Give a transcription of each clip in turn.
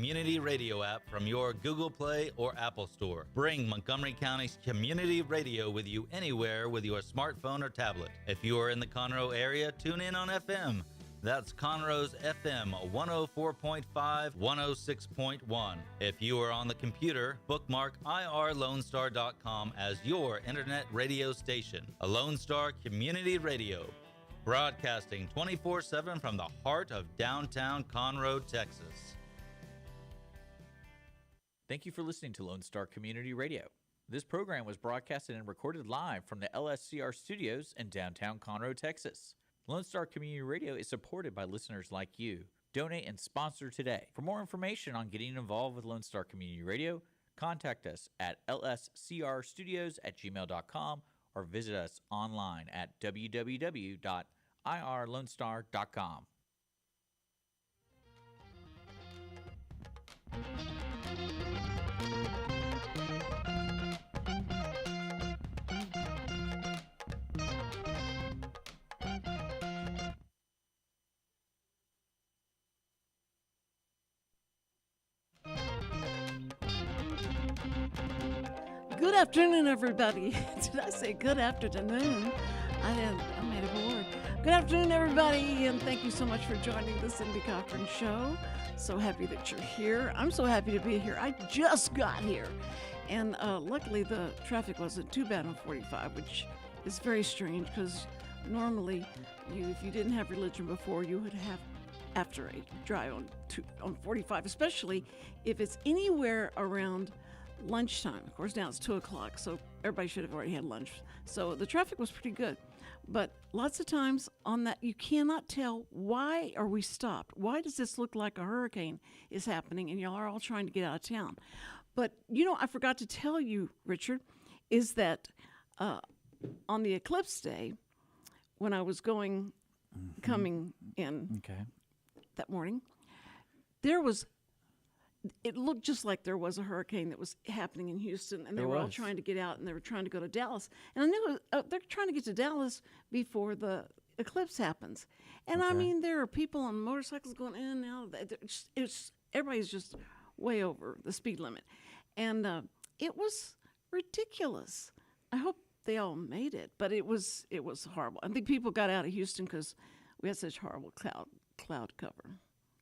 Community Radio app from your Google Play or Apple Store. Bring Montgomery County's Community Radio with you anywhere with your smartphone or tablet. If you are in the Conroe area, tune in on FM. That's Conroe's FM 104.5, 106.1. If you are on the computer, bookmark irlonestar.com as your internet radio station. A Lone Star Community Radio, broadcasting 24/7 from the heart of downtown Conroe, Texas. Thank you for listening to Lone Star Community Radio. This program was broadcasted and recorded live from the LSCR studios in downtown Conroe, Texas. Lone Star Community Radio is supported by listeners like you. Donate and sponsor today. For more information on getting involved with Lone Star Community Radio, contact us at lscrstudios@gmail.com or visit us online at www.irlonestar.com. Good afternoon, everybody. Did I say good afternoon? I made up a word. Good afternoon, everybody, and thank you so much for joining the Cindy Cochran Show. So happy that you're here. I'm so happy to be here. I just got here, and luckily the traffic wasn't too bad on 45, which is very strange because normally, if you didn't have religion before, you would have after a drive on 45, especially if it's anywhere around lunchtime. Of course, now it's 2 o'clock, so everybody should have already had lunch. So the traffic was pretty good. But lots of times on that, you cannot tell, why are we stopped? Why does this look like a hurricane is happening and y'all are all trying to get out of town? But, I forgot to tell you, Richard, is that on the eclipse day, when I was coming in that morning, it looked just like there was a hurricane that was happening in Houston, and they were all trying to get out, and they were trying to go to Dallas. And I knew they're trying to get to Dallas before the eclipse happens. And I mean, there are people on motorcycles going in and out. Everybody's just way over the speed limit. And it was ridiculous. I hope they all made it, but it was horrible. I think people got out of Houston because we had such horrible cloud cover.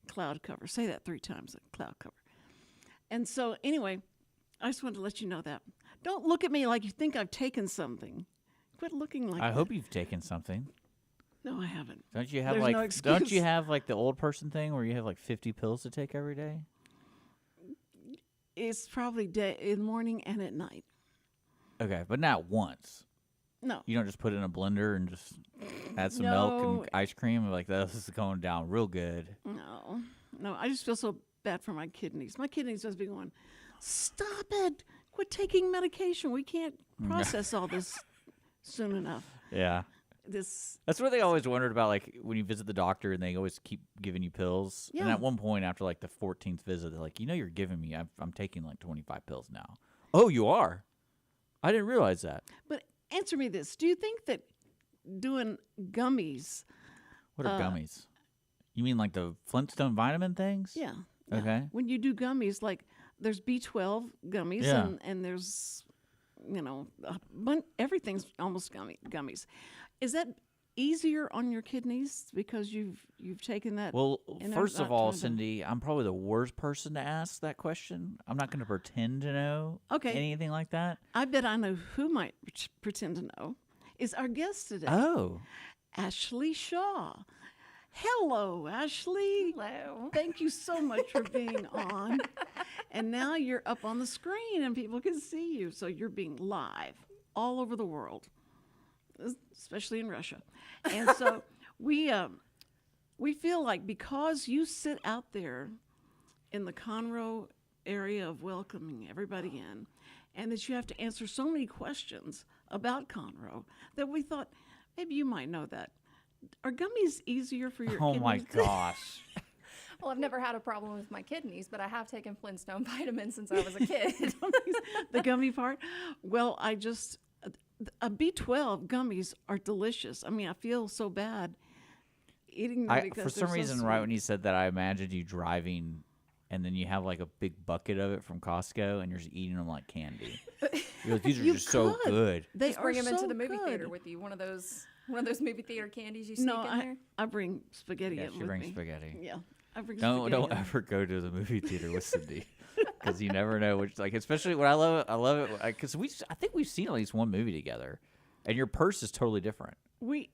Cloud cover. Say that 3 times, cloud cover. And so, anyway, I just wanted to let you know that. Don't look at me like you think I've taken something. Quit looking like I hope you've taken something. No, I haven't. Don't you have There's no excuse. Don't you have the old person thing where you have 50 pills to take every day? It's probably in the morning and at night. Okay, but not once. No. You don't just put it in a blender and just add some milk and ice cream and this is going down real good. No, I just feel so bad for my kidneys. My kidneys must be going, stop it. Quit taking medication. We can't process all this soon enough. Yeah. That's what they always wondered about, when you visit the doctor and they always keep giving you pills. Yeah. And at one point after the 14th visit, they're like, you're giving me, I'm taking 25 pills now. Oh, you are? I didn't realize that. But answer me this. Do you think that doing gummies... What are gummies? You mean the Flintstone vitamin things? Yeah. Okay. When you do gummies, there's B12 gummies and there's, everything's almost gummies. Is that easier on your kidneys because you've taken that? Well, first of all, Cindy, I'm probably the worst person to ask that question. I'm not going to pretend to know anything like that. I bet I know who might pretend to know. Is our guest today. Oh. Ashley Shaw. Hello, Ashley. Hello. Thank you so much for being on. And now you're up on the screen and people can see you. So you're being live all over the world, especially in Russia. And so we feel like because you sit out there in the Conroe area of welcoming everybody in, and that you have to answer so many questions about Conroe, that we thought maybe you might know that. Are gummies easier for your kidneys? Oh, my gosh. Well, I've never had a problem with my kidneys, but I have taken Flintstone vitamins since I was a kid. The gummy part? Well, B12 gummies are delicious. I mean, I feel so bad eating them because for some reason, right when you said that, I imagined you driving and then you have like a big bucket of it from Costco, and you're just eating them like candy. You're like, these are You just so could. good. They Just bring are them into so the movie good. theater with you. One of those movie theater candies you sneak No, in there. I bring spaghetti Yeah, in she with brings me. spaghetti. Yeah, I bring Don't spaghetti. in. ever go to the movie theater with Cindy, because you never know which. Like, especially when I love it because I think we've seen at least one movie together, and your purse is totally different. We've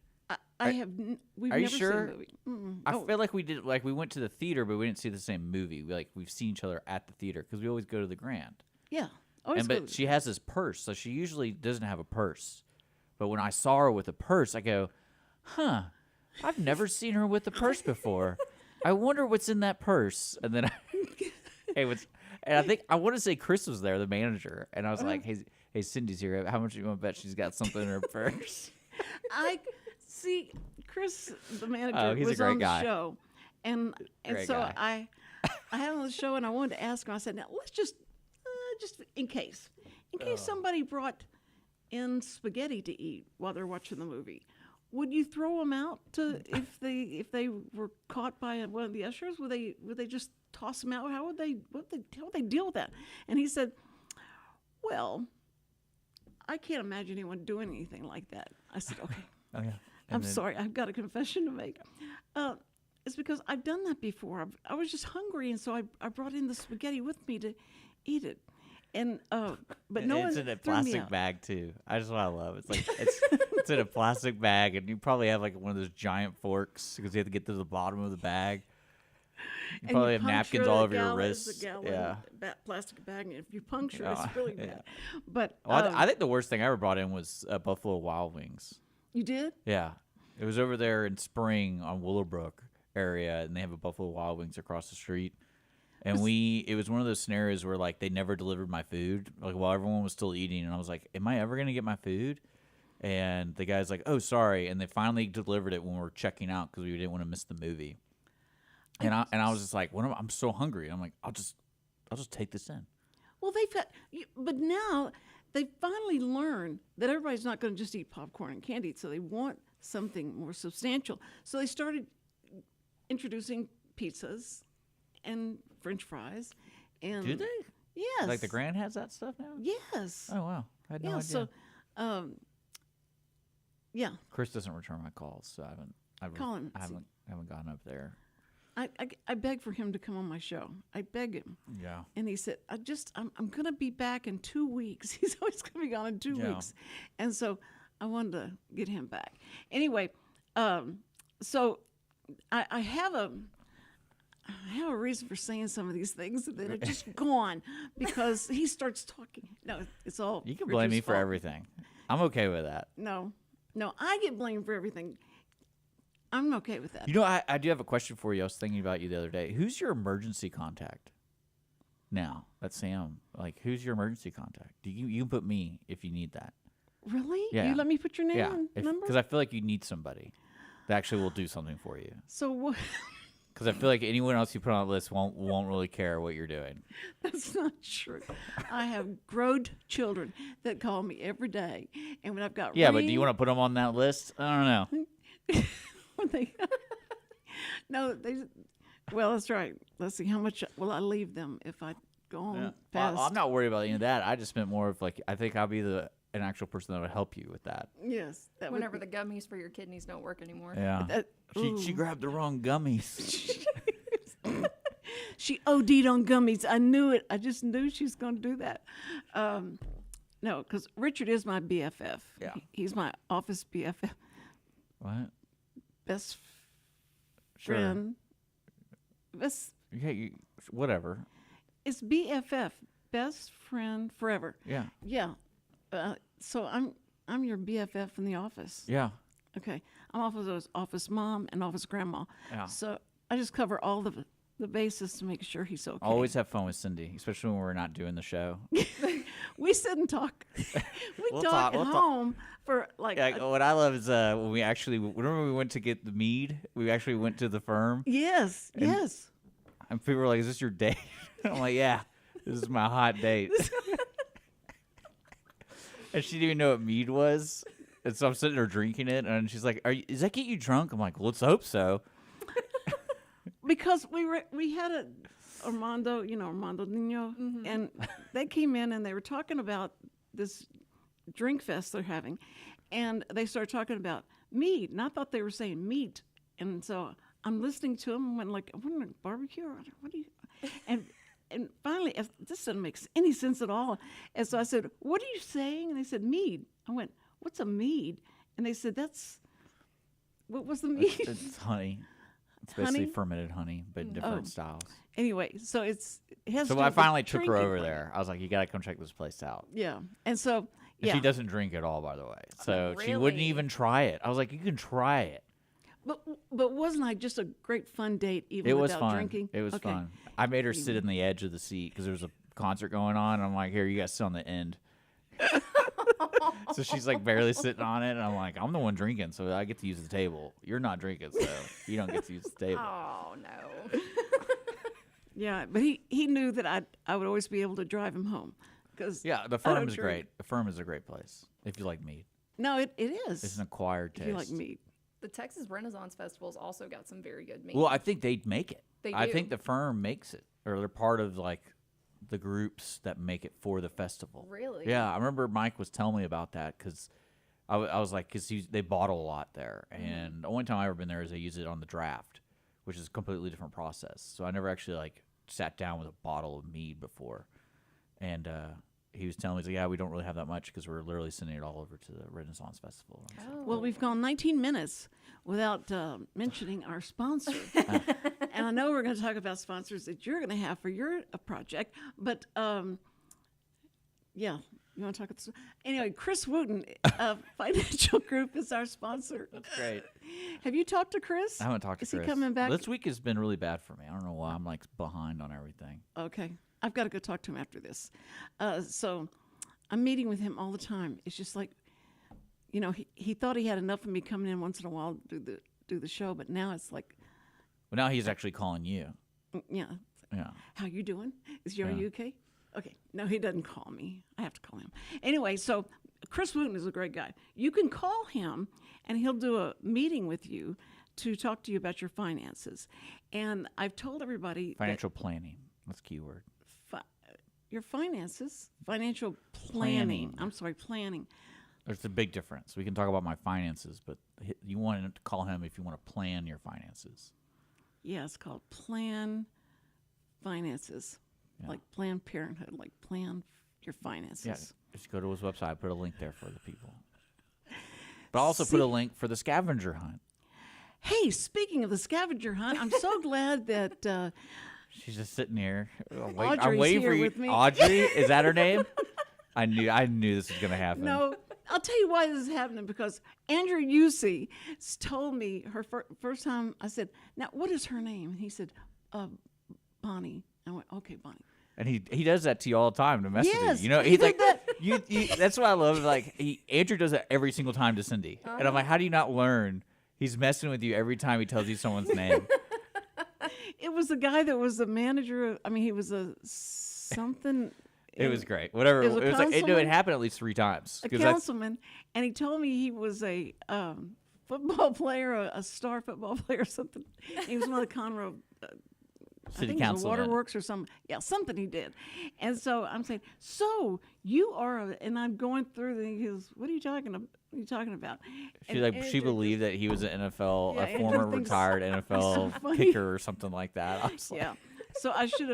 Are never you seen sure? a movie. Mm-mm. I Oh, feel like we did. Like, we went to the theater, but we didn't see the same movie. We've seen each other at the theater because we always go to the Grand. yeah. Always But she has this purse, so she usually doesn't have a purse. But when I saw her with a purse, I go, "Huh, I've never seen her with a purse before. I wonder what's in that purse." And then and I think I want to say Chris was there, the manager, and I was like, "Hey, Cindy's here. How much do you want to bet she's got something in her purse?" I see Chris, the manager, Oh, he's a was great on guy. the show, and Great so guy. I had him on the show, and I wanted to ask him. I said, "Now let's just in case somebody brought in spaghetti to eat while they're watching the movie, would you throw them out to if they were caught by one of the ushers? Would they just toss them out? How would they deal with that?" And he said, "Well, I can't imagine anyone doing anything like that." I said, "Okay." Oh yeah. I'm sorry, I've got a confession to make. It's because I've done that before. I was just hungry, and so I brought in the spaghetti with me to eat it. And but no It's one in a threw me plastic out. bag too. I just what I love. It's like it's in a plastic bag, and you probably have like one of those giant forks because you have to get to the bottom of the bag. You And probably you have napkins puncture all the over your gallon- it's wrists. a gallon Yeah. plastic bag, and if you puncture, Oh, it's really yeah. bad. But Well, I think the worst thing I ever brought in was Buffalo Wild Wings. you did. Yeah, it was over there in Spring on Willowbrook area, and they have a Buffalo Wild Wings across the street. And it was one of those scenarios where like they never delivered my food, like while everyone was still eating, and I was like, "Am I ever gonna get my food?" And the guy's like, "Oh, sorry," and they finally delivered it when we were checking out because we didn't want to miss the movie. And I was just like, I'm so hungry. I'm like, I'll just take this in. Well, but now they finally learned that everybody's not going to just eat popcorn and candy, so they want something more substantial. So they started introducing pizzas and French fries. And Do they? Yes. Like the Grand has that stuff now? Yes. Oh wow, I had no yeah. idea. So, yeah. Chris doesn't return my calls, so I Call him. haven't gone up there. I beg for him to come on my show. I beg him. Yeah. And he said, I'm going to be back in 2 weeks. He's always going to be gone in 2 Yeah. weeks. And so I wanted to get him back. Anyway, so I have a reason for saying some of these things that are just gone because he starts talking. No, it's all You can blame me Richard's for fault. everything. I'm okay with that. No, I get blamed for everything. I'm okay with that. You know, I do have a question for you. I was thinking about you the other day. Who's your emergency contact? Now, that's Sam. Like, who's your emergency contact? You can put me if you need that. Really? Yeah. You let me put your name and number? Because I feel like you need somebody that actually will do something for you. So what? Because I feel like anyone else you put on the list won't really care what you're doing. That's not true. I have grown children that call me every day, and when I've got Yeah, but do you want to put them on that list? I don't know. Well, that's right. Let's see, how much will I leave them if I go on Yeah. past? Well, I'm not worried about any of that. I just meant more of like I think I'll be an actual person that would help you with that. Yes, that Whenever would the gummies for your kidneys don't work anymore. Yeah. That- She ooh. grabbed the wrong gummies. She OD'd on gummies. I knew it. I just knew she was going to do that. No, because Richard is my BFF. Yeah. He's my office BFF, What? best Sure. friend. Best. Yeah, whatever. It's BFF, best friend forever. Yeah. Yeah. So I'm your BFF in the office. Yeah. Okay. I'm office mom and office grandma. Yeah. So I just cover all the bases to make sure he's okay. Always have fun with Cindy, especially when we're not doing the show. We sit and talk. We'll talk talk- at we'll talk. home for like. Yeah, what I love is when we actually, whenever we went to get the mead, we actually went to the firm, Yes. Yes. and people were like, "Is this your date?" I'm like, "Yeah, this is my hot date." And she didn't even know what mead was, and so I'm sitting there drinking it, and she's like, "Does that get you drunk?" I'm like, "Let's hope so." Because we had Armando, Armando Nino, and they came in and they were talking about this drink fest they're having, and they started talking about meat, and I thought they were saying meat, and so I'm listening to them and went like, what, barbecue? What do you? And finally, this doesn't make any sense at all. And so I said, what are you saying? And they said, mead. I went, what's a mead? And they said, what was the mead? It's honey. It's basically fermented honey, but in different styles. Anyway, so it has to So do I with finally took her drinking over part. there. I was like, you got to come check this place out. Yeah. And so, And she doesn't drink at all, by the way. So she wouldn't Really? even try it. I was like, you can try it. But wasn't I just a great fun date even It was without fun. drinking? It was Okay. fun. I made her sit in the edge of the seat because there was a concert going on. And I'm like, here, you guys sit on the end. So she's like barely sitting on it. And I'm like, I'm the one drinking, so I get to use the table. You're not drinking, so you don't get to use the table. Oh no. Yeah, but he knew that I would always be able to drive him home. Cause Yeah, the I firm don't is drink. great. The firm is a great place if you like meat. No, it is. It's an acquired if taste. you like meat. The Texas Renaissance Festival's also got some very good meat. Well, I think they make it. They I do. think the firm makes it, or they're part of like the groups that make it for the festival. Really? Yeah, I remember Mike was telling me about that because I was like, because they bottle a lot there, and the only time I've ever been there is they use it on the draft, which is a completely different process. So I never actually like sat down with a bottle of mead before, and he was telling me, he's like, yeah, we don't really have that much because we're literally sending it all over to the Renaissance Festival. I was like, Oh. Well, we've gone 19 minutes without mentioning our sponsor. And I know we're going to talk about sponsors that you're going to have for your project, but yeah, you want to talk about this? Anyway, Chris Wootton, Financial Group, is our sponsor. That's great. Have you talked to Chris? I haven't talked to Is Chris. he coming back? This week has been really bad for me. I don't know why. I'm like behind on everything. Okay. I've got to go talk to him after this. So I'm meeting with him all the time. It's just like, he thought he had enough of me coming in once in a while to do the show, but now it's like, Well, now he's actually calling you. yeah, Yeah. how you doing? Are Yeah. you okay? Okay. No, he doesn't call me. I have to call him. Anyway, so Chris Wootton is a great guy. You can call him, and he'll do a meeting with you to talk to you about your finances. And I've told everybody that Financial planning. That's a key word. your finances, financial Planning. I'm sorry, planning. There's a big difference. We can talk about my finances, but you want to call him if you want to plan your finances. Yeah, it's called Plan Finances, Yeah. like Planned Parenthood, like plan your Yeah, finances. just go to his website. Put a link there for the people. But also put a link for the scavenger hunt. Hey, speaking of the scavenger hunt, I'm so glad that She's just sitting here. I'm Audrey's waiting for here you. with me. Audrey, is that her name? I knew this was gonna happen. no, I'll tell you why this is happening, because Andrew Yousse told me her first time. I said, "Now, what is her name?" And he said, "Bonnie." I went, "Okay, Bonnie." And he does that to you all the time to mess with Yes, you. You know, he he's did like, that. you. That's what I love. Like Andrew does that every single time to Cindy, and I'm like, how do you not learn? He's messing with you every time he tells you someone's name. It was the guy that was the manager. He was a something. It was great. Whatever. It It was a was like it councilman? happened at least 3 times. A 'Cause that's- councilman, and he told me he was a football player, a star football player or something. He was one of the Conroe, I City think it was councilman. waterworks or something. Yeah, something he did. And so I'm saying, so you are, and I'm going through the, he goes, what are you talking about? What are you talking about? She she believed that he was an NFL, Yeah, a Andrew former thinks- retired NFL funny. kicker or something like that. I was like, Yeah. So I should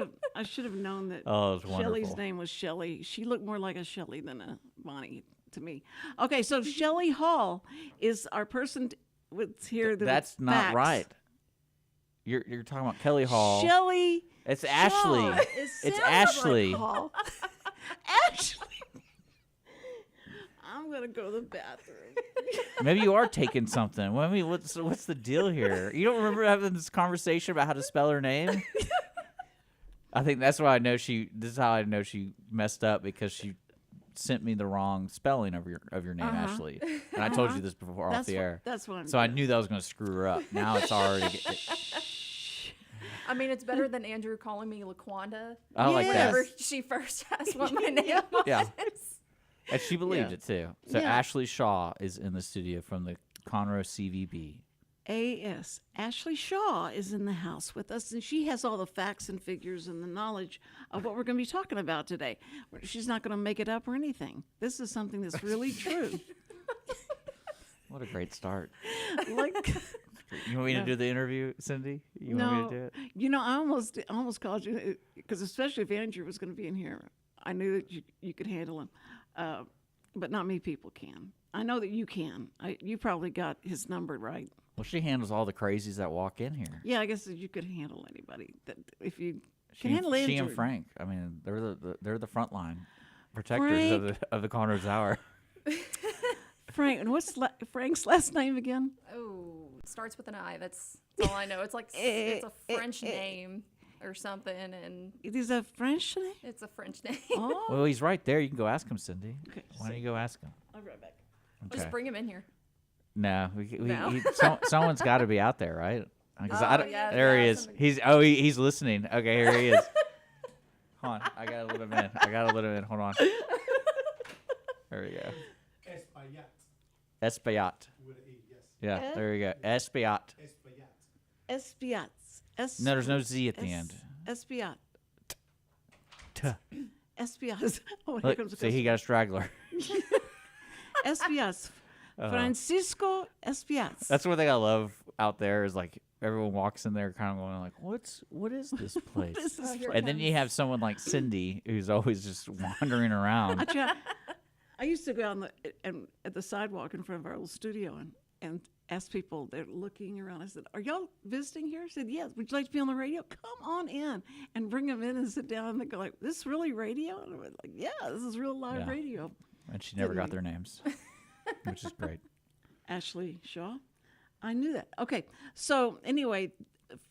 have known that Oh, it was Shelley's wonderful. name was Shelley. She looked more like a Shelley than a Bonnie to me. Okay, so Shelley Hall is our person with here. That's not facts. right. You're talking about Kelly Hall. Shelley. It's Ashley. Shaw. It It's sounds Ashley. Like Hall. Ashley. I'm gonna go to the bathroom. Maybe you are taking something. Well, I mean, what's the deal here? You don't remember having this conversation about how to spell her name? I think that's why I know this is how I know she messed up, because she sent me the wrong spelling of your name, Ashley. And I told you this before off the air. That's what I'm So I doing. knew that was going to screw her up. Now it's already. I mean, it's better than Andrew calling me LaQuanda. I like that. Whenever she first asked what my name was. Yeah. And she believed Yeah. it too. So Yeah. Ashley Shaw is in the studio from the Conroe CVB. AS. Ashley Shaw is in the house with us, and she has all the facts and figures and the knowledge of what we're going to be talking about today. She's not going to make it up or anything. This is something that's really true. What a great start. Like, You want me to do the interview, Cindy? You want me to do it? You know, I almost called you because especially if Andrew was going to be in here, I knew that you could handle him, but not many people can. I know that you can. You probably got his number right. Well, she handles all the crazies that walk in here. Yeah, I guess that you could handle anybody. That if you can handle Andrew. She and Frank. I mean, they're the front line protectors of the Conroe THUR. Frank, and what's Frank's last name again? Oh, it starts with an I. That's all I know. It's like it's a French name or something, and It is a French name? it's a French name. Oh. Well, he's right there. You can go ask him, Cindy. Okay, Why don't you go ask him? I'll be right back. Okay. Just bring him in here. No, No? someone's got to be out there, right? 'Cause Oh, yeah, there he yeah, is. somebody- He's listening. Okay, here he is. Hold on, I gotta let him in. Hold on. There we go. Espaillat. With an E, yes. Yeah, there you go. Espaillat. Espaillat. Espiat. No, there's no Z at the end. Espiat. Tuh. Espiat. Oh, here Look, comes see, he got a straggler. Espiat. Francisco Espiat. That's what they I love out there is like everyone walks in there kind of going like, what is this place? What is this here place? And then you have someone like Cindy who's always just wandering around. I used to go on at the sidewalk in front of our old studio and ask people, they're looking around. I said, "Are y'all visiting here?" I said, "Yes. Would you like to be on the radio? Come on in," and bring them in and sit down. And they go like, "This really radio?" And I'm like, "Yeah, this is real live Yeah. radio." And she never got their names, which is great. Ashley Shaw, I knew that. Okay, so anyway,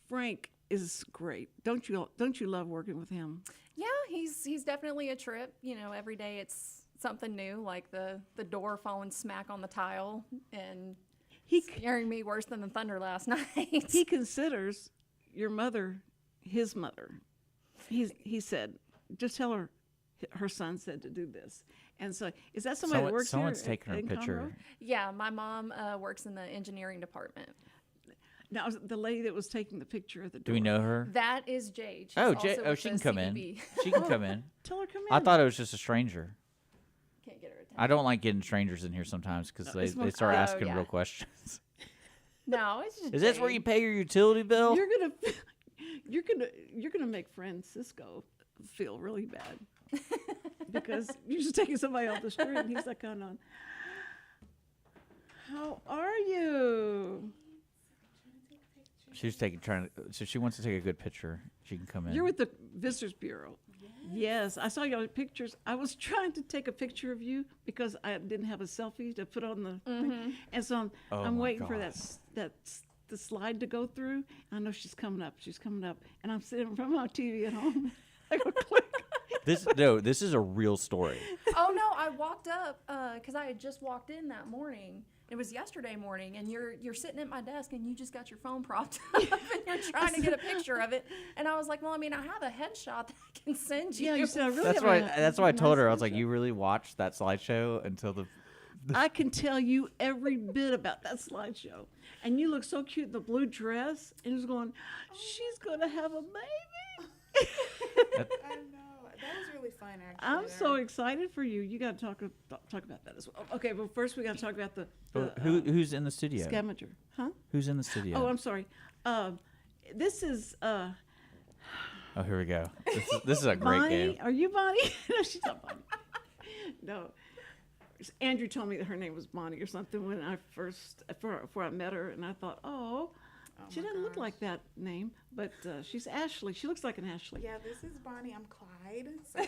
Frank is great. Don't you love working with him? Yeah, he's definitely a trip. You know, every day it's something new, like the door falling smack on the tile and scaring me worse than the thunder last night. He considers your mother his mother. He said, just tell her son said to do this. And so, is that somebody that works someone's here taking her in picture. Conroe? Yeah, my mom works in the engineering department. Now, the lady that was taking the picture of the door. Do we know her? That is Jade. She's Oh, also Jade. Oh, with she the can come in. CEB. She can come in. Tell her come in. I thought it was just a stranger. Can't get her attention. I don't like getting strangers in here sometimes because No, it's they more- start Oh, asking yeah. real questions. No, it's just Is this where Jade. you pay your utility bill? You're gonna make Francisco feel really bad because you're just taking somebody off the street and he's like going on. How are you? She's so she wants to take a good picture. She can come in. You're with the Visitors Bureau. Yes, I saw your pictures. I was trying to take a picture of you because I didn't have a selfie to put on the thing. And so Oh I'm my waiting for God. the slide to go through. I know she's coming up. And I'm sitting in front of my TV at home. I go click. This is a real story. Oh no, I walked up because I had just walked in that morning. It was yesterday morning, and you're sitting at my desk, and you just got your phone propped up, and you're trying to get a picture of it. And I was like, well, I mean, I have a headshot that I can send you. Yeah, you said I really That's have why. a That's why I told nice her. I was like, slideshow. "You really watched that slideshow until the." I can tell you every bit about that slideshow. And you look so cute in the blue dress. And he was going, she's going to have a baby. I know. That was really fun, actually. I'm so excited for you. You got to talk about that as well. Okay, but first we got to talk about the Who's in the studio? Scavenger. Huh? Who's in the studio? Oh, I'm sorry. This is Oh, here we go. This is a great Bonnie. game. Are you Bonnie? No, she's not Bonnie. No. Andrew told me that her name was Bonnie or something when I before I met her, and I thought, she my doesn't look gosh. like that name, but she's Ashley. She looks like an Ashley. Yeah, this is Bonnie. I'm Clyde. So.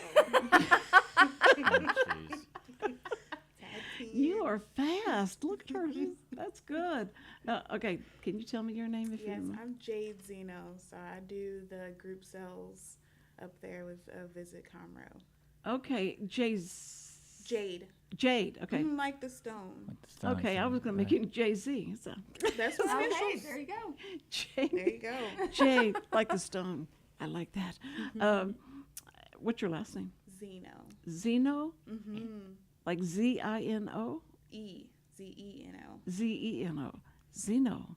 Jeez. Tag team. You are fast. Look at her. That's good. Okay, can you tell me your name if Yes, you? I'm Jade Zeno. So I do the group sales up there with Visit Conroe. Okay, Jade. Jade. Okay. Like the stone. Okay, I was gonna make it Jay-Z. So That's what Okay, initials. there you go. Jade. There you go. Jade, like the stone. I like that. What's your last name? Zeno. Zeno? Mm-hmm. Like Z-I-N-O? Zeno. Z-E-N-O. Zeno.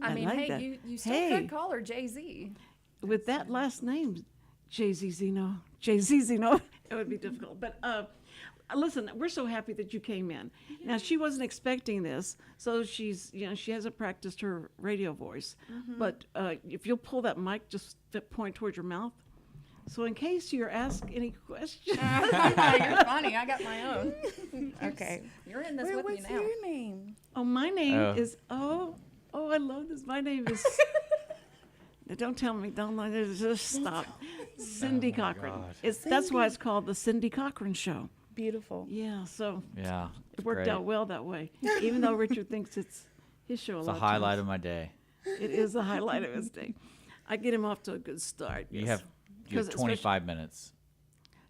I mean, like hey, that. you still Hey. could call her Jay-Z. With that last name, Jay-Z Zeno, it would be difficult. But listen, we're so happy that you came in. Now, she wasn't expecting this, so she hasn't practiced her radio voice. But if you'll pull that mic, just point towards your mouth. So in case you're asked any questions. You're funny. I got my own. Okay. You're in this with me What's now. your name? Oh, my name is, I love this. My name is, don't tell me, just stop. Cindy Cochran. God. That's why it's called the Cindy Cochran Show. Beautiful. Yeah, so Yeah. it worked great. out well that way. Even though Richard thinks it's his show It's a a lot highlight of of my day. times. It is the highlight of his day. I get him off to a good start. You yes. have 'Cause 25 minutes.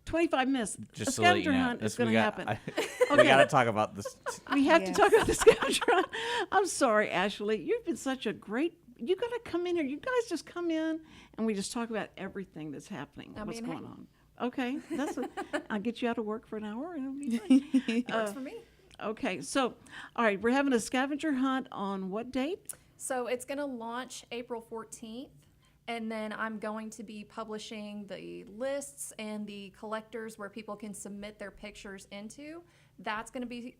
25 minutes. Just A to let you scavenger know. hunt is This- going we to got- happen. We Okay. got to talk about this. We have to Yes. talk about the scavenger hunt. I'm sorry, Ashley. You've been such a great. You got to come in here. You guys just come in and we just talk about everything that's happening. I what's mean, hey. going on? Okay, I'll get you out of work for an hour and it'll be fine. Works for me. Okay, so all right, we're having a scavenger hunt on what date? So it's going to launch April 14th, and then I'm going to be publishing the lists and the collectors where people can submit their pictures into. That's going to be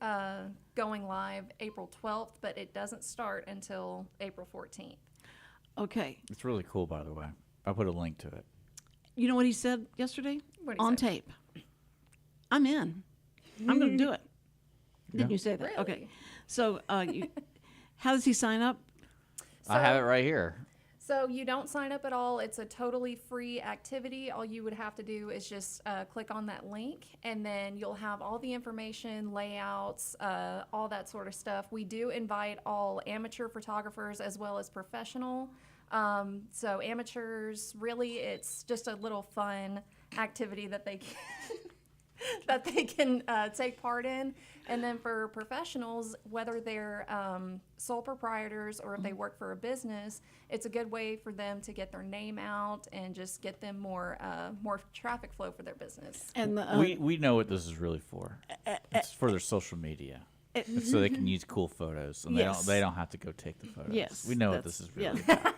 going live April 12th, but it doesn't start until April 14th. Okay, It's really cool, by the way. I put a link to it. you know what he said yesterday What'd he on say? tape. I'm in. I'm going to do it. Didn't Yeah. you say that? Really? Okay, so how does he sign up? I have So- it right here. So you don't sign up at all. It's a totally free activity. All you would have to do is just click on that link, and then you'll have all the information, layouts, all that sort of stuff. We do invite all amateur photographers as well as professional. So amateurs, really, it's just a little fun activity that they can that they can take part in. And then for professionals, whether they're sole proprietors or if they work for a business, it's a good way for them to get their name out and just get them more traffic flow for their business. And We know what this is really for. It's for their social media. It's so they can use cool photos and Yes. they don't have to go take the photos. yes, We know what that's- this is really yeah.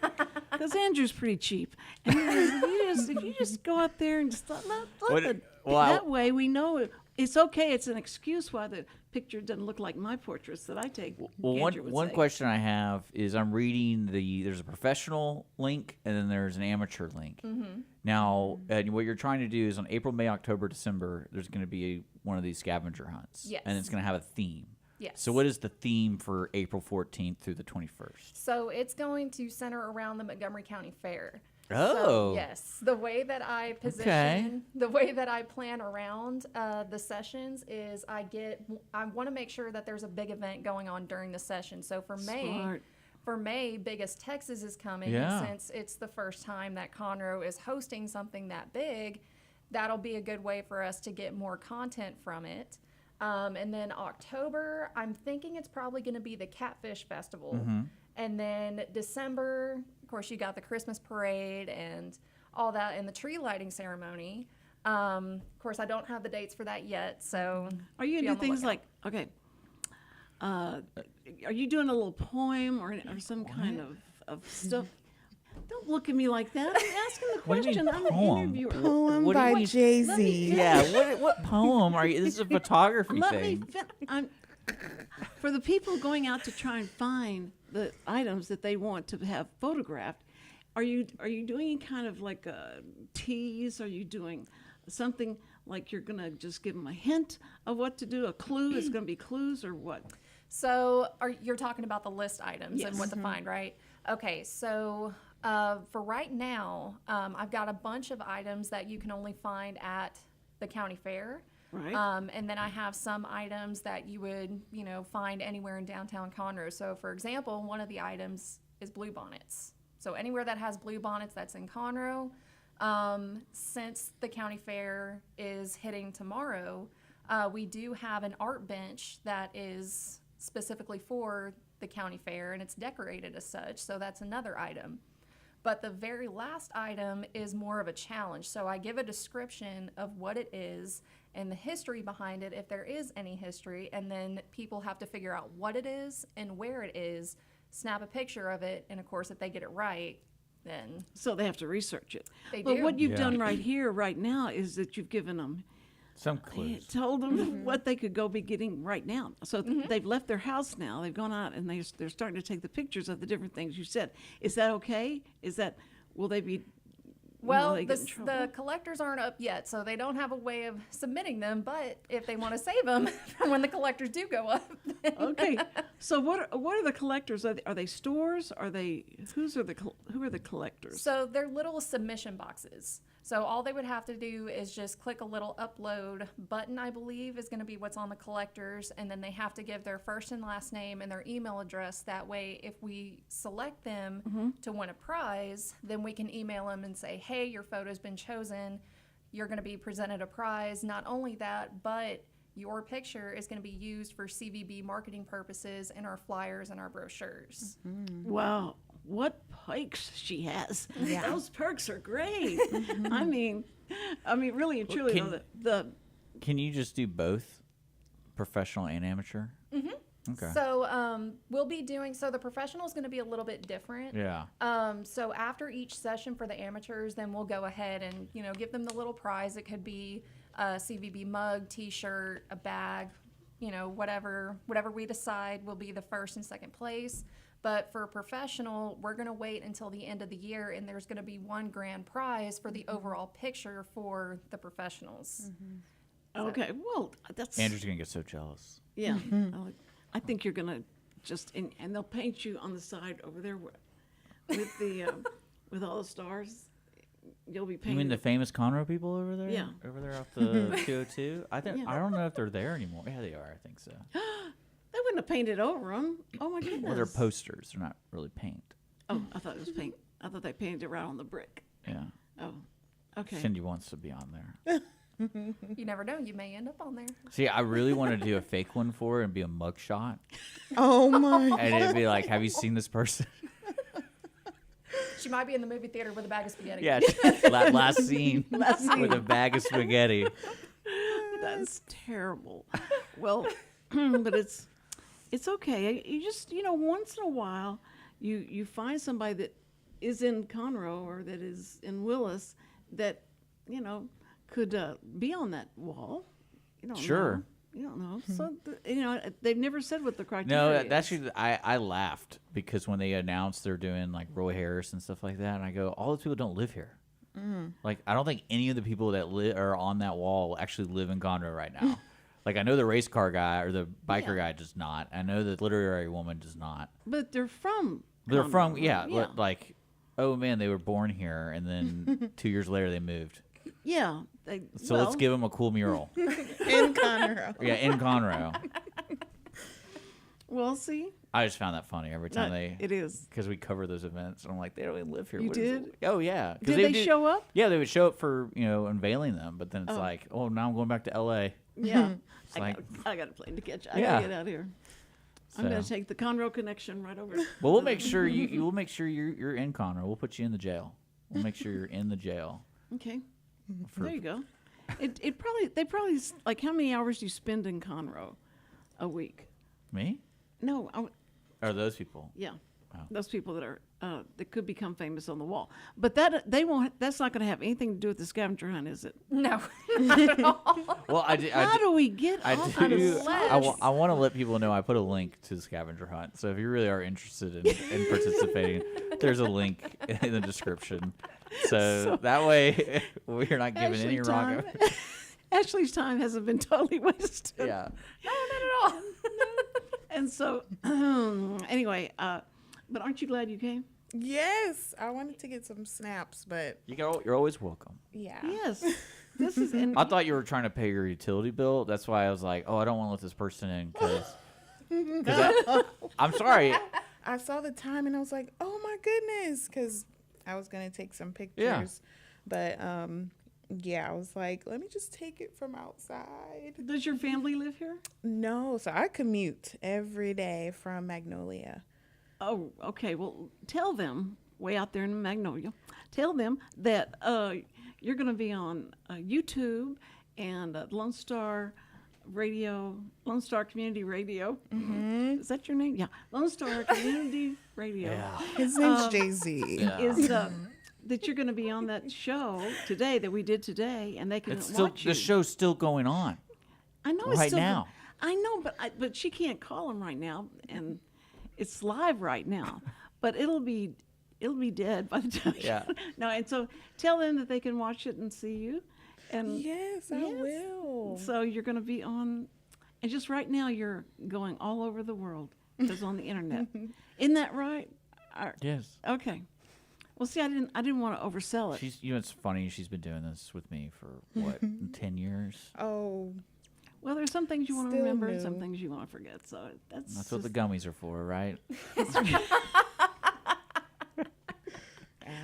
Because Andrew's pretty cheap. And if you just go out there and just that way we know it's okay. It's an excuse why the picture doesn't look like my portraits that I take. Well, Andrew would one say. question I have is I'm reading there's a professional link and then there's an amateur link. Mm-hmm. Now, what you're trying to do is on April, May, October, December, there's going to be one of these scavenger hunts. Yes. And it's going to have a theme. Yes. So what is the theme for April 14th through the 21st? So it's going to center around the Montgomery County Fair. Oh. So, yes. The way that I position, Okay. the way that I plan around the sessions is I want to make sure that there's a big event going on during the session. So Smart. for May, Biggest Texas is coming. Yeah. And since it's the first time that Conroe is hosting something that big, that'll be a good way for us to get more content from it. And then October, I'm thinking it's probably going to be the Catfish Festival. And then December, of course, you got the Christmas parade and all that, and the tree lighting ceremony. Of course, I don't have the dates for that yet. So, Are you be gonna on do the things lookout. like are you doing a little poem or some kind of stuff? Don't look at me like that. I'm asking the What do you question. mean I'm an poem? interviewer. Poem What do by you mean? Jay-Z. Yeah, what poem are you? This is a photography Let thing. me for the people going out to try and find the items that they want to have photographed. Are you doing any kind of like a tease? Are you doing something like you're gonna just give them a hint of what to do? A clue? Is it gonna be clues or what? So you're talking about the list items and Yes. what to find, right? Okay, so for right now, I've got a bunch of items that you can only find at the county fair. Right. And then I have some items that you would, find anywhere in downtown Conroe. So, for example, one of the items is bluebonnets. So anywhere that has bluebonnets that's in Conroe, since the county fair is hitting tomorrow, we do have an art bench that is specifically for the county fair, and it's decorated as such. So that's another item. But the very last item is more of a challenge. So I give a description of what it is and the history behind it, if there is any history, and then people have to figure out what it is and where it is snap a picture of it, and of course, if they get it right, then So they have to research it. They But do. what you've Yeah. done right here, right now, is that you've given them, Some clues. told them what they could go be getting right now. So they've left their house now. They've gone out and they're starting to take the pictures of the different things you said. Is that okay? Will they be? well, will they get in trouble? the collectors aren't up yet, so they don't have a way of submitting them. But if they want to save them from when the collectors do go up, then Okay, so what are the collectors? Are they stores? Are they who are the collectors? so they're little submission boxes. So all they would have to do is just click a little upload button, I believe, is going to be what's on the collectors, and then they have to give their first and last name and their email address. That way, if we select them to win a prize, then we can email them and say, hey, your photo's been chosen. You're going to be presented a prize. Not only that, but your picture is going to be used for CVB marketing purposes in our flyers and our brochures. Wow, what perks she has! Yeah. Those perks are great. I mean, really and truly, can- though, the Can you just do both, professional and amateur? Mm-hmm. Okay. So we'll be doing, so the professional is going to be a little bit different. Yeah. So after each session for the amateurs, then we'll go ahead and, give them the little prize. It could be a CVB mug, t-shirt, a bag, whatever we decide will be the first and second place. But for professional, we're going to wait until the end of the year, and there's going to be one grand prize for the overall picture for the professionals. okay. Well, that's Andrew's gonna get so jealous. yeah. I think you're gonna just and they'll paint you on the side over there with the with all the stars. You'll be You painted. mean the famous Conroe people over there? Yeah. Over there off the 202? I Yeah. don't know if they're there anymore. Yeah, they are. I think so. They wouldn't have painted over them. Oh my goodness. Well, they're posters. They're not really paint. Oh, I thought it was paint. I thought they painted it right on the brick. Yeah. Oh, okay. Cindy wants to be on there. You never know. You may end up on there. See, I really want to do a fake one for her and be a mug shot. Oh my. And it'd be like, have you seen this person? She might be in the movie theater with a bag of spaghetti. Yeah, last scene with a bag of spaghetti. That's terrible. Well, but it's okay. You just once in a while you find somebody that is in Conroe or that is in Willis that could be on that wall. You don't Sure. know. You don't know. So they've never said what the criteria. No, is. that's actually I laughed because when they announced they're doing like Roy Harris and stuff like that, and I go, all those people don't live here. Like I don't think any of the people that are on that wall actually live in Conroe right now. Like I know the race car guy or the biker guy does not. I know the literary woman does not. But they're from. They're Conroe, from right? like, oh man, they were born here, and then 2 years later they moved. Yeah. So let's give them a cool mural. In Conroe. Yeah, in Conroe. Well, see. I just found that funny every time It is. because we cover those events, and I'm like, they don't even live here. You What is did? it? Oh yeah. 'Cause Did they show up? Yeah, they would show up for unveiling them, but then it's like, oh, now I'm going back to L.A. Yeah. It's like, I got a plane to catch. I Yeah. gotta get out of here. I'm gonna so- take the Conroe connection right over. Well, we'll make sure you will make sure you're in Conroe. We'll put you in the jail. We'll make sure you're in the jail. Okay. For, There you go. They probably like how many hours do you spend in Conroe a week? Me? No, Or those people? yeah, Oh. those people that are that could become famous on the wall. But that they won't. That's not going to have anything to do with the scavenger hunt, is it? No, not at all. Well, How do we get I off on a do. ledge? I want to let people know I put a link to the scavenger hunt. So if you really are interested in participating, there's a link in the description. So that way we're not giving any wrong. Ashley's time hasn't been totally wasted. Yeah. No, not at all. And so, anyway, but aren't you glad you came? Yes, I wanted to get some snaps, but You're always welcome. yeah. Yes. This is. And I thought you were trying to pay your utility bill. That's why I was like, oh, I don't want to let this person in because I'm sorry. I saw the time and I was like, oh my goodness, because I was gonna take some pictures, but yeah, I was like, let me just take it from outside. Does your family live here? No, so I commute every day from Magnolia. Oh, okay. Well, tell them way out there in Magnolia. Tell them that you're going to be on YouTube and Lone Star Radio, Lone Star Community Radio. Mm-hmm. Is that your name? Yeah, Lone Star Community Radio. Yeah. His name's Jay-Z. Is that you're going to be on that show today that we did today, and they can It's still, watch you. the show's still going on. I know right it's still now. I know, but she can't call him right now, and it's live right now. But it'll be dead by the time. Yeah. No, and so tell them that they can watch it and see you. And Yes, I will. so you're going to be on, and just right now you're going all over the world because on the internet. Isn't that right? Yes. Okay. Well, see, I didn't want to oversell it. She's, it's funny. She's been doing this with me for what, 10 years. Oh, Well, there's some things you want to Still remember and some new. things you want to forget. So That's what the gummies are for, right?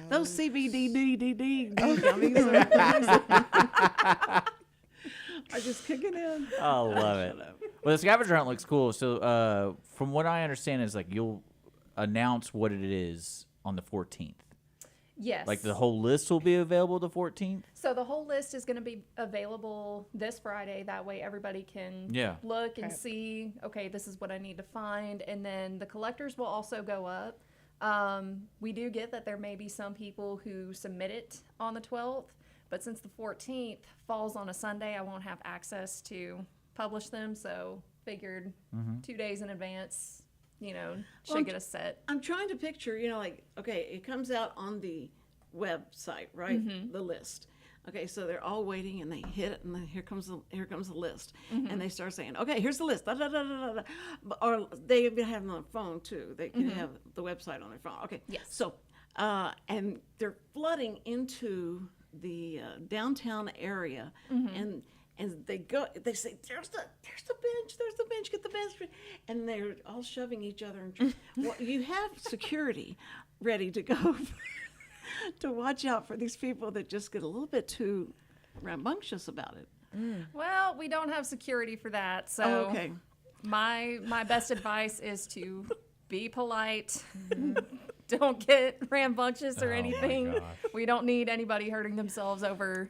those CBDDDD gummies are just kicking in. I love it. Well, the scavenger hunt looks cool. So, from what I understand, is like you'll announce what it is on the 14th. Yes. Like the whole list will be available the 14th. So the whole list is going to be available this Friday. That way everybody can look and see, okay, this is what I need to find. And then the collectors will also go up. We do get that there may be some people who submit it on the 12th, but since the 14th falls on a Sunday, I won't have access to publish them. So figured 2 days in advance, should get a set. I'm trying to picture, like, okay, it comes out on the website, right? The list. Okay, so they're all waiting, and they hit it, and then here comes the list, and they start saying, okay, here's the list, da, da, da, da, da. Or they even have it on the phone too. They can have the website on their phone. Okay, Yes. So, and they're flooding into the downtown area, and they say, there's the bench, get the bench, and they're all shoving each other. And well, you have security ready to go to watch out for these people that just get a little bit too rambunctious about it. Well, we don't have security for that. So Oh, okay. my best advice is to be polite. Don't get rambunctious or Oh, my anything. gosh. We don't need anybody hurting themselves over,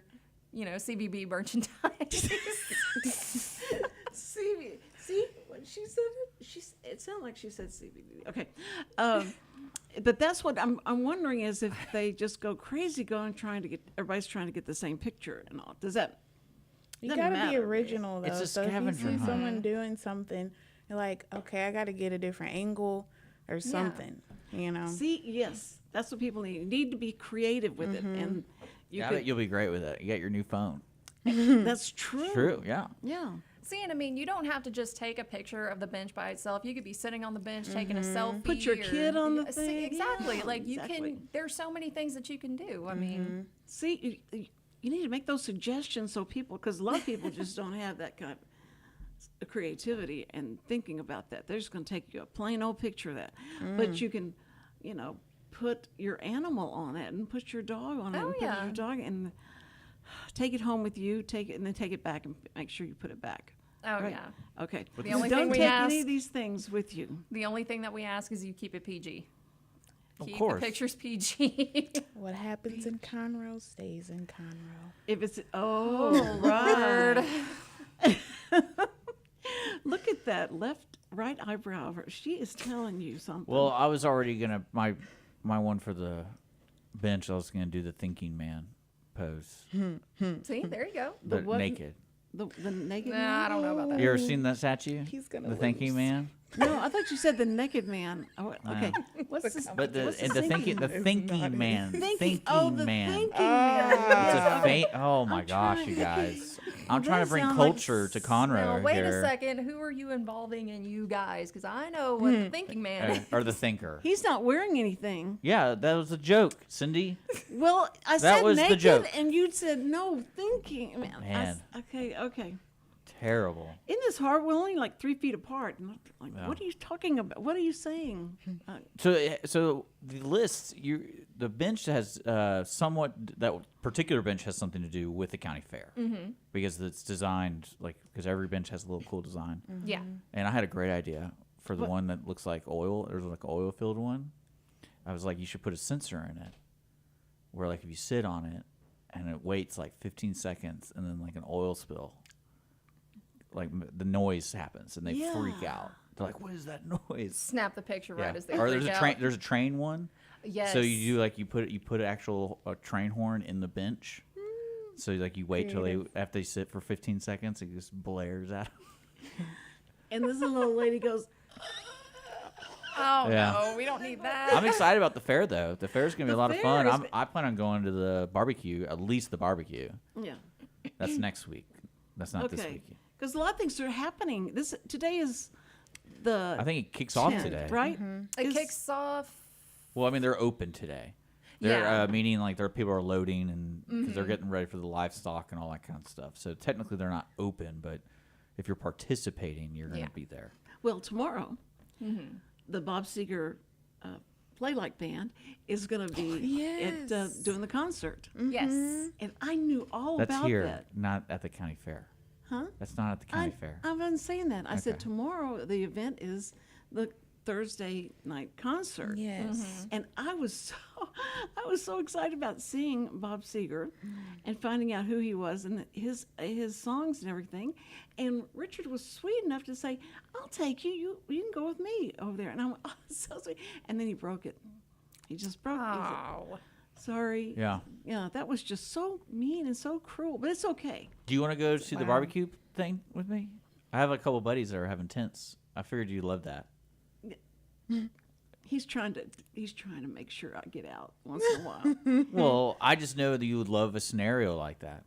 CBB merchandise. See what she said? It sounded like she said CBD. Okay. But that's what I'm wondering is if they just go crazy everybody's trying to get the same picture and all. Does that you doesn't gotta be matter. original though. It's a so if you scavenger see hunt. someone doing something, you're like, okay, I gotta get a different angle or something. See, yes. That's what people need. You need to be creative with it. And I bet you'll be great with it. You got your new phone. that's true. True. Yeah. Yeah. See, and I mean, you don't have to just take a picture of the bench by itself. You could be sitting on the bench taking a selfie. Put your kid on the See, thing. exactly. Yeah, like exactly. there's so many things that you can do. I mean, See, you need to make those suggestions so because a lot of people just don't have that kind of creativity and thinking about that. They're just going to take you a plain old picture of that. But you can, put your animal on it and put your dog on it Oh, and put yeah. your dog and take it home with you, and then take it back and make sure you put it back. oh Right. yeah. Okay. The only Don't thing we take ask- any of these things with you. The only thing that we ask is you keep it PG. Of Keep course. the pictures PG. What happens in Conroe stays in Conroe. If it's right. Look at that right eyebrow of her. She is telling you something. Well, I was already gonna my one for the bench. I was gonna do the thinking man pose, See, there you go. but what- naked. the naked Nah, man. I don't know about that. You ever seen that statue? He's gonna the thinking lose. man. No, I thought you said the naked man. Oh, okay. What's this? But the what's and the thinking not man, the thinking man. thinking man. It's Yes, a okay. oh my I'm gosh, trying- you guys! Well, I'm trying that to bring sound like culture to Conroe Now, wait here. a second. Who are you involving in you guys? Because I know what the thinking man is. Or the thinker. He's not wearing anything. Yeah, that was a joke, Cindy. Well, I That said was the naked, joke. and you said no thinking. Man. Okay. Terrible. Isn't this hard? We're only like 3 feet apart. And like, Yeah. what are you talking about? What are you saying? So the list, the bench has somewhat, that particular bench has something to do with the county fair because it's designed because every bench has a little cool design. Yeah. And I had a great idea for the What? one that looks like oil. There's like an oil filled one. I was like, you should put a sensor in it where like if you sit on it and it waits like 15 seconds and then like an oil spill the noise happens and they freak Yeah. out. They're like, "What is that noise?" Snap the picture right as they Or freak there's a out. train. There's a train one. Yes. So you do like you put an actual train horn in the bench. So like you wait till after they sit for 15 seconds, it just blares out. And this little lady goes, Oh Yeah. no, we don't need that. I'm excited about the fair though. The fair's gonna be a lot of fun. fair is- I plan on going to the barbecue, at least the barbecue. yeah. That's next week. That's not this Okay. week. Because a lot of things are happening. Today is the I think it kicks off 10th, today. right? It Is- kicks off. Well, I mean, they're open today. They're Yeah. meaning like people are loading and because they're getting ready for the livestock and all that kind of stuff. So technically they're not open, but if you're participating, you're going to Yeah. be there. Well, tomorrow, the Bob Seger Playlike Band is going to be yes. doing the concert. Yes. And I knew all That's about here, that. not at the county fair. Huh? That's not at the county fair. I wasn't saying that. I said Okay. tomorrow the event is the Thursday night concert. Yes. And I was so excited about seeing Bob Seger and finding out who he was and his songs and everything. And Richard was sweet enough to say, "I'll take you. You can go with me over there." And I went, "Oh, so sweet." And then he broke it. He just broke it. He said, Oh. "Sorry." Yeah. Yeah, that was just so mean and so cruel, but it's okay. Do you want to go see the barbecue thing with me? I have a couple buddies that are having tents. I figured you'd love that. He's trying to make sure I get out once in a while. Well, I just know that you would love a scenario like that.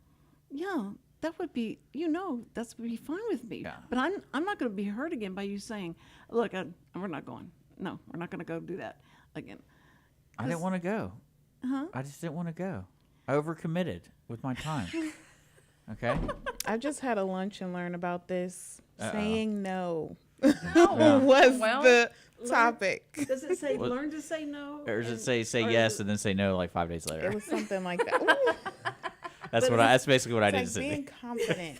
Yeah, that would be, that's would be fine with me. Yeah. But I'm not going to be hurt again by you saying, "Look, we're not going. No, we're not going to go do that again." I didn't want to go. Huh? I just didn't want to go. I overcommitted with my time. Okay? I just had a lunch and learn about this. Uh-oh. Saying no Yeah. was Well, the topic. Does it say What- learn to say no? Or does it and- say or yes is and then say no like 5 days It later? was something like that. Ooh, That's basically what I did it's to like being Sydney. confident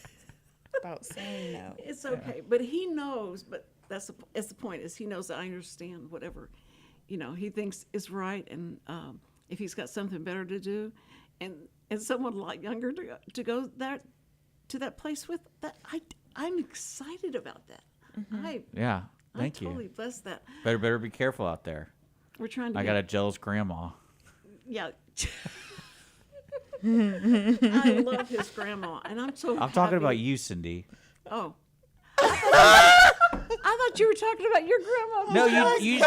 about saying no. It's okay, but he knows. But that's the point. Is he knows that I understand whatever, he thinks is right, and if he's got something better to do, and someone a lot younger to go to that place with, that I'm excited about that. Yeah. I Thank you. totally bless that. Better be careful out there. We're trying to. I get, got a jealous grandma. Yeah. I love his grandma, and I'm so. I'm talking about happy. you, Cindy. Oh. I thought you were talking about your grandma. No, you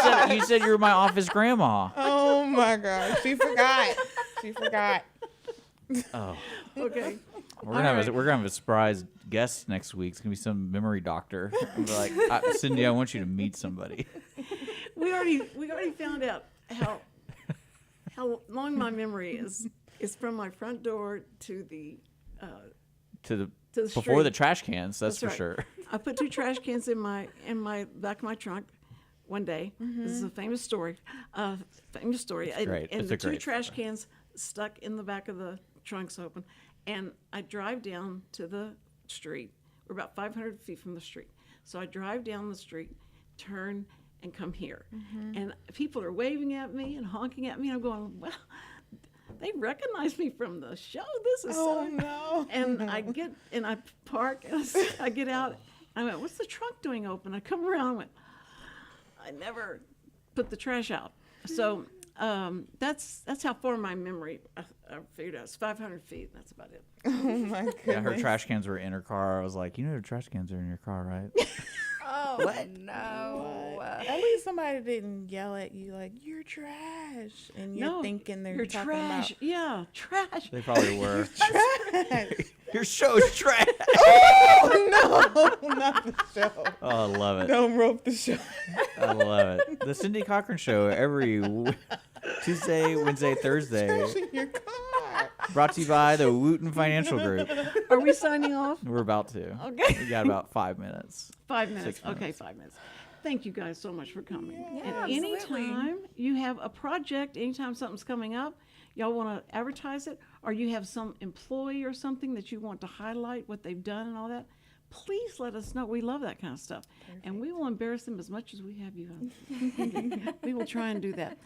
said you were my office grandma. Oh my gosh, she forgot. She forgot. Oh, Okay. we're gonna have a surprise guest next week. It's gonna be some memory doctor. I'm like, Cindy, I want you to meet somebody. We already found out how long my memory is. It's from my front door to the To the street. before the trash cans. That's for right. sure. I put 2 trash cans in my back of my trunk one day. This is a famous story. And, great. and It's the a 2 great trash cans stuck in the back of the trunks open. And I drive down to the street. We're about 500 feet from the street. So I drive down the street, turn, and come here. And people are waving at me and honking at me. And I'm going, well, they recognize me from the show. This is Oh so. no. And I park, and I get out. I went, "What's the trunk doing open?" I come around and went, I never put the trash out. So that's how far my memory, I figured out. It's 500 feet. That's about it. Oh my goodness. Yeah, her trash cans were in her car. I was like, the trash cans are in your car, right? Oh no. At least somebody didn't yell at you like you're trash, and you're No, thinking they're you're talking trash. Yeah, trash. They probably were. about trash. Your show's trash. Oh no, not the show. Oh, I love it. Don't rope the show. I love it. The Cindy Cochran Show every Tuesday, Wednesday, Thursday. Trash in your car. Brought to you by the Wootton Financial Group. Are we signing off? We're about to. Okay. We got about 5 minutes. 5 minutes. 6 Okay, minutes. 5 minutes. Thank you guys so much for coming. Yeah, and absolutely. anytime you have a project, anytime something's coming up, y'all want to advertise it, or you have some employee or something that you want to highlight what they've done and all that, please let us know. We love that kind of stuff. And we will embarrass them as much as we have you. We will try and do that.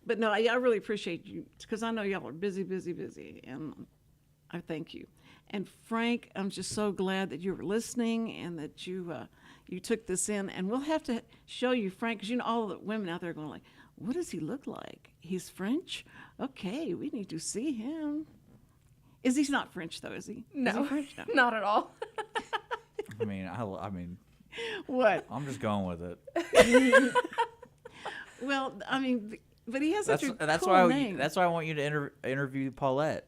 But no, I really appreciate you, because I know y'all are busy, and I thank you. And Frank, I'm just so glad that you were listening and that you took this in. And we'll have to show you Frank, because all the women out there are going like, what does he look like? He's French? Okay, we need to see him. He's not French though, is he? No, Is he French? No. not at all. I mean, What? I'm just going with it. Well, I mean, but he has such a That's cool why name. that's why I want you to interview Paulette.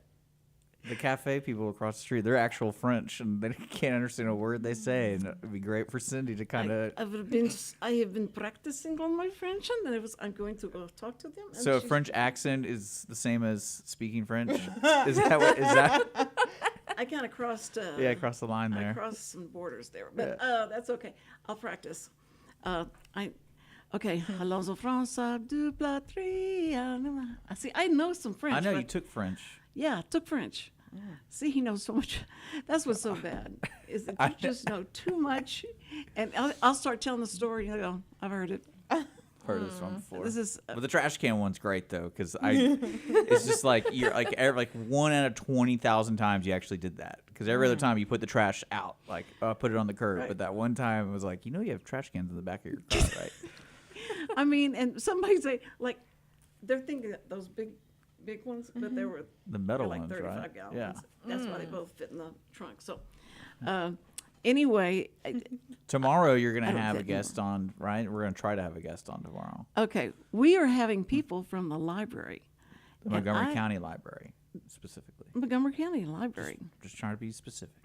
The cafe people across the street, they're actual French, and they can't understand a word they say. And it'd be great for Cindy to kind of. I have been practicing on my French, and then I'm going to go talk to them. And So a she's- French accent is the same as speaking French. Is that? I kind of crossed. Yeah, across the line I there. crossed some borders there, but that's okay. I'll practice. Okay. Allons en France, deux, plats, trois. I see. I know some French. I know you but- took French. Yeah, I took French. See, he knows so much. That's what's so bad, is that you just know too much. And I'll start telling the story. You know, I've heard it. Heard this one before. This is But the trash can one's great though, because it's just like you're like 1 out of 20,000 times you actually did that. Because every other time you put the trash out, like put it on the curb. Right. But that one time it was like, you have trash cans in the back of your car, right? I mean, and somebody say like they're thinking that those big ones, but they were The metal like ones, 35 right? gallons. Yeah. That's why they both fit in the trunk. So, anyway, Tomorrow you're I gonna don't have a fit guest on, right? We're gonna try to have a guest on tomorrow. okay, we are having people from the library, The And Montgomery I- County Library, specifically. Montgomery County Library, Just trying to be specific.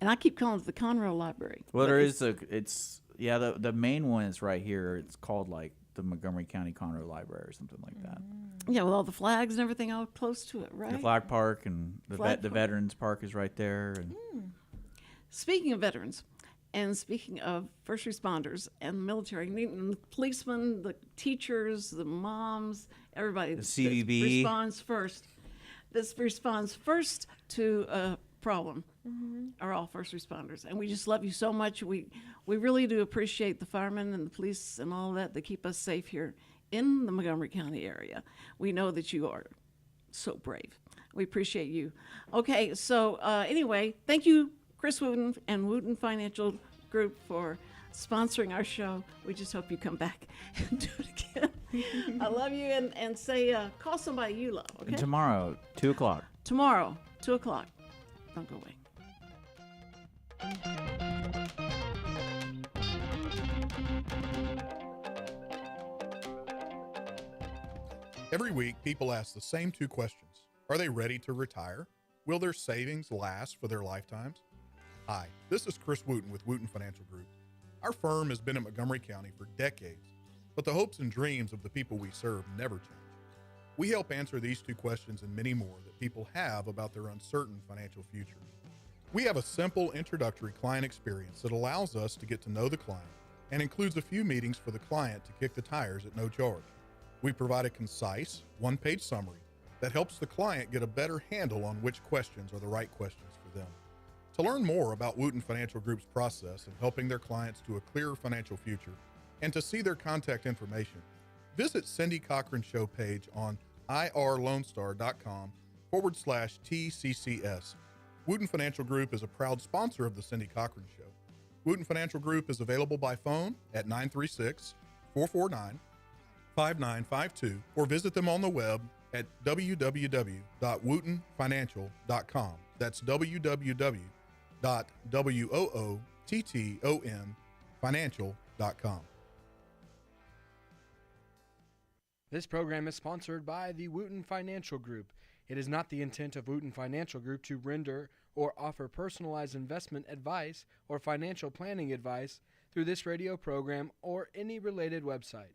and I keep calling it the Conroe Library. Well, but there it's- is the main one is right here. It's called like the Montgomery County Conroe Library or something like that. Yeah, with all the flags and everything all close to it, right? The Flag Park and Flag the Park. Veterans Park is right there. And Speaking of veterans, and speaking of first responders and military, and the policemen, the teachers, the moms, everybody that CVB. responds first. This responds first to a problem are all first responders, and we just love you so much. We really do appreciate the firemen and the police and all that keep us safe here in the Montgomery County area. We know that you are so brave. We appreciate you. Okay, so anyway, thank you, Chris Wootton and Wootton Financial Group, for sponsoring our show. We just hope you come back and do it again. I love you, and say, call somebody you love, okay? and tomorrow, 2:00. Tomorrow, 2 o'clock. Don't go away. Every week, people ask the same two questions. Are they ready to retire? Will their savings last for their lifetimes? Hi, this is Chris Wootton with Wootton Financial Group. Our firm has been in Montgomery County for decades, but the hopes and dreams of the people we serve never change. We help answer these two questions and many more that people have about their uncertain financial future. We have a simple introductory client experience that allows us to get to know the client and includes a few meetings for the client to kick the tires at no charge. We provide a concise, one-page summary that helps the client get a better handle on which questions are the right questions for them. To learn more about Wootton Financial Group's process of helping their clients to a clearer financial future and to see their contact information, visit Cindy Cochran's show page on irlonestar.com/TCCS. Wootton Financial Group is a proud sponsor of the Cindy Cochran Show. Wootton Financial Group is available by phone at 936-449-5952 or visit them on the web at www.woottonfinancial.com. That's www.woottonfinancial.com. This program is sponsored by the Wootton Financial Group. It is not the intent of Wootton Financial Group to render or offer personalized investment advice or financial planning advice through this radio program or any related website.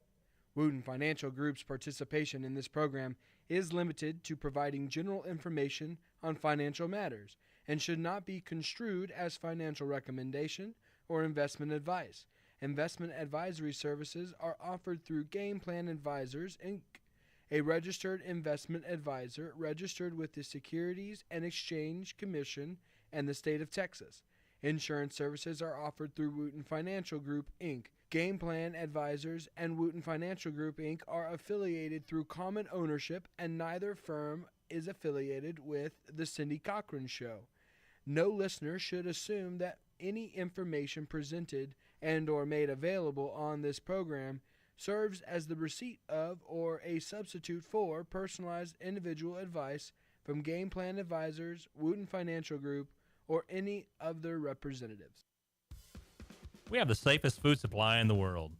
Wootton Financial Group's participation in this program is limited to providing general information on financial matters and should not be construed as financial recommendation or investment advice. Investment advisory services are offered through Game Plan Advisors, Inc., a registered investment advisor registered with the Securities and Exchange Commission and the state of Texas. Insurance services are offered through Wootton Financial Group, Inc. Game Plan Advisors and Wootton Financial Group, Inc. are affiliated through common ownership, and neither firm is affiliated with The Cindy Cochran Show. No listener should assume that any information presented and or made available on this program serves as the receipt of or a substitute for personalized individual advice from Game Plan Advisors, Wootton Financial Group, or any of their representatives. We have the safest food supply in the world.